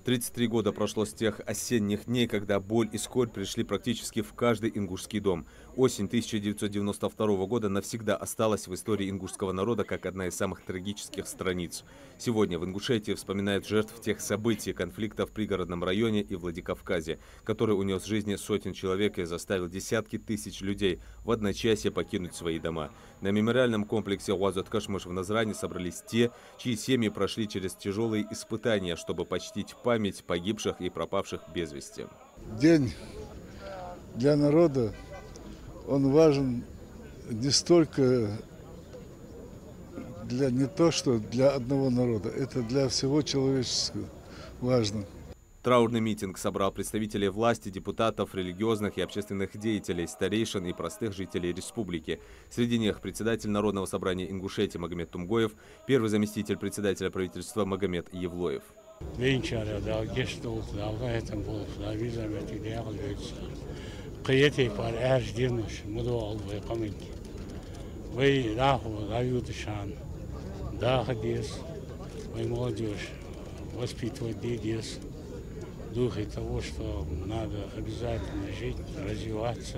33 года прошло с тех осенних дней, когда боль и скорбь пришли практически в каждый ингушский дом. Осень 1992 года навсегда осталась в истории ингушского народа как одна из самых трагических страниц. Сегодня в Ингушетии вспоминают жертв тех событий, конфликта в пригородном районе и Владикавказе, который унес жизни сотен человек и заставил десятки тысяч людей в одночасье покинуть свои дома. На мемориальном комплексе Уазот Кашмыш в Назране собрались те, чьи семьи прошли через тяжелые испытания, чтобы почтить память погибших и пропавших без вести. День для народа, он важен не столько не то, что для одного народа, это для всего человеческого важно. Траурный митинг собрал представителей власти, депутатов, религиозных и общественных деятелей, старейшин и простых жителей республики. Среди них председатель Народного собрания Ингушетии Магомед Тумгоев, первый заместитель председателя правительства Магомед Евлоев. Духе того, что надо обязательно жить, развиваться,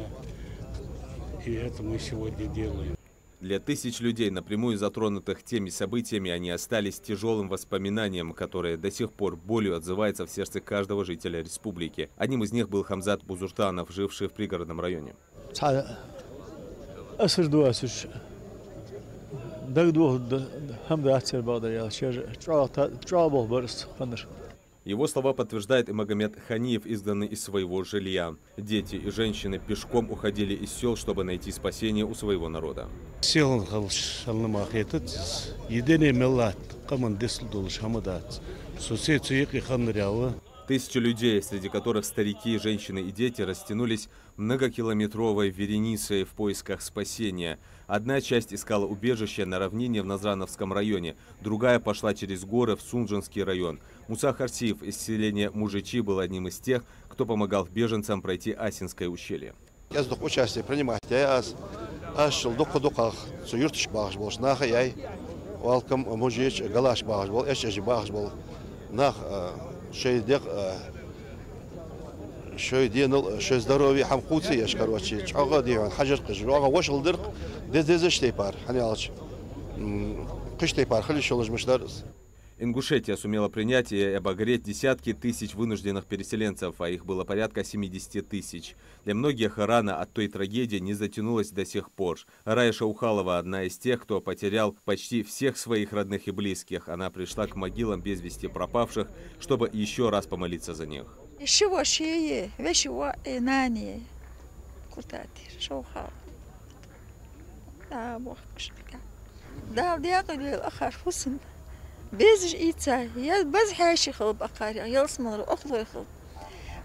и это мы сегодня делаем. Для тысяч людей, напрямую затронутых теми событиями, они остались тяжелым воспоминанием, которое до сих пор болью отзывается в сердце каждого жителя республики. Одним из них был Хамзат Бузуртанов, живший в пригородном районе. Его слова подтверждает и Магомед Ханиев, изгнанный из своего жилья. Дети и женщины пешком уходили из сел, чтобы найти спасение у своего народа. Тысячи людей, среди которых старики, женщины и дети, растянулись многокилометровой вереницей в поисках спасения. Одна часть искала убежище на равнине в Назрановском районе, другая пошла через горы в Сунжинский район. Муса Харсиев из селения Мужичи был одним из тех, кто помогал беженцам пройти Асинское ущелье. Я участие принимать. Я шел до суюртиш багаж был, наха яй, валкам мужич галаш багаж был, эшежи багаж был, нах шейдек шейденул шей здоровье хамкуцы яш короче, чага диван хажир кыжуага вошел дырк, дезештей пар, ханиалч, кыштей пар, хали шолжмышлар. Ингушетия сумела принять и обогреть десятки тысяч вынужденных переселенцев, а их было порядка 70 тысяч. Для многих рана от той трагедии не затянулась до сих пор. Рая Шаухалова – одна из тех, кто потерял почти всех своих родных и близких. Она пришла к могилам без вести пропавших, чтобы еще раз помолиться за них. بيزج إيتا يا بزح شيخ البقرة يلسمر أخلو يخل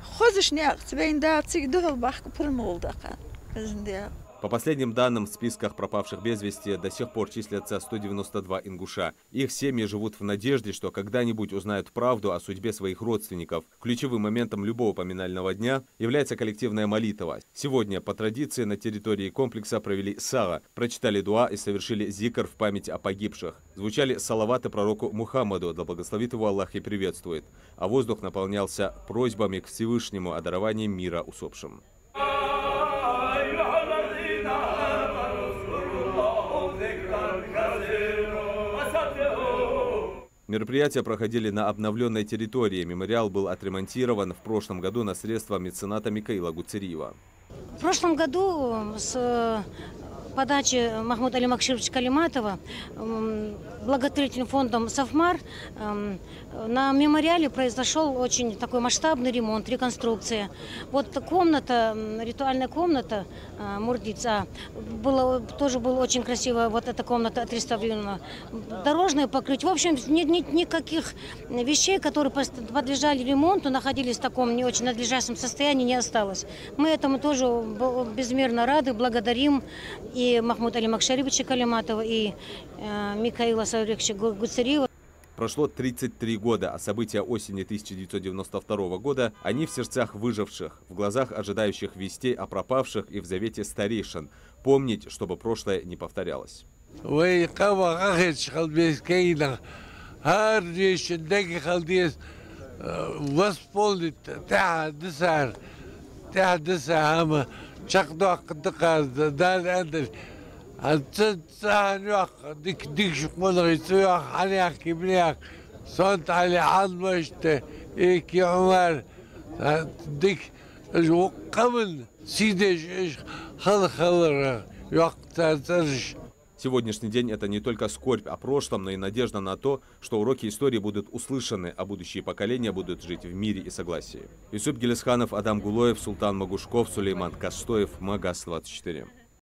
خذش نياق تبين دا تيجدوه البحق برمول دقان بزن دياق. По последним данным, в списках пропавших без вести до сих пор числятся 192 ингуша. Их семьи живут в надежде, что когда-нибудь узнают правду о судьбе своих родственников. Ключевым моментом любого поминального дня является коллективная молитва. Сегодня, по традиции, на территории комплекса провели сала, прочитали дуа и совершили зикр в память о погибших. Звучали салаваты пророку Мухаммаду, да благословит его Аллах и приветствует. А воздух наполнялся просьбами к Всевышнему о даровании мира усопшим. Мероприятия проходили на обновленной территории. Мемориал был отремонтирован в прошлом году на средства мецената Микаила Гуцериева. В прошлом году с подачи Махмуда Али Макшировича Калиматова благотворительным фондом «Совмар» на мемориале произошел очень такой масштабный ремонт, реконструкция. Вот комната, ритуальная комната Мурдица, тоже была очень красивая, вот эта комната отреставрирована. Дорожное покрытие, в общем, никаких вещей, которые подлежали ремонту, находились в таком не очень надлежащем состоянии, не осталось. Мы этому тоже безмерно рады, благодарим и Махмуда Али Макшировича Калиматова, и Микаила Саврекча Гуцериева. Прошло 33 года, а события осени 1992 года, они в сердцах выживших, в глазах ожидающих вестей о пропавших и в завете старейшин. Помнить, чтобы прошлое не повторялось. восполнить تحدث شقدق دقة دال أندل أنت ديك شقول غيسوياك عليك كبنياك صنت على عظمشت إيك يا عمر ديك قبل سيدش خل وقت ترش. Сегодняшний день – это не только скорбь о прошлом, но и надежда на то, что уроки истории будут услышаны, а будущие поколения будут жить в мире и согласии. Юсуп Гелесханов, Адам Гулоев, Султан Магушков, Сулейман Кастоев, Магас 24.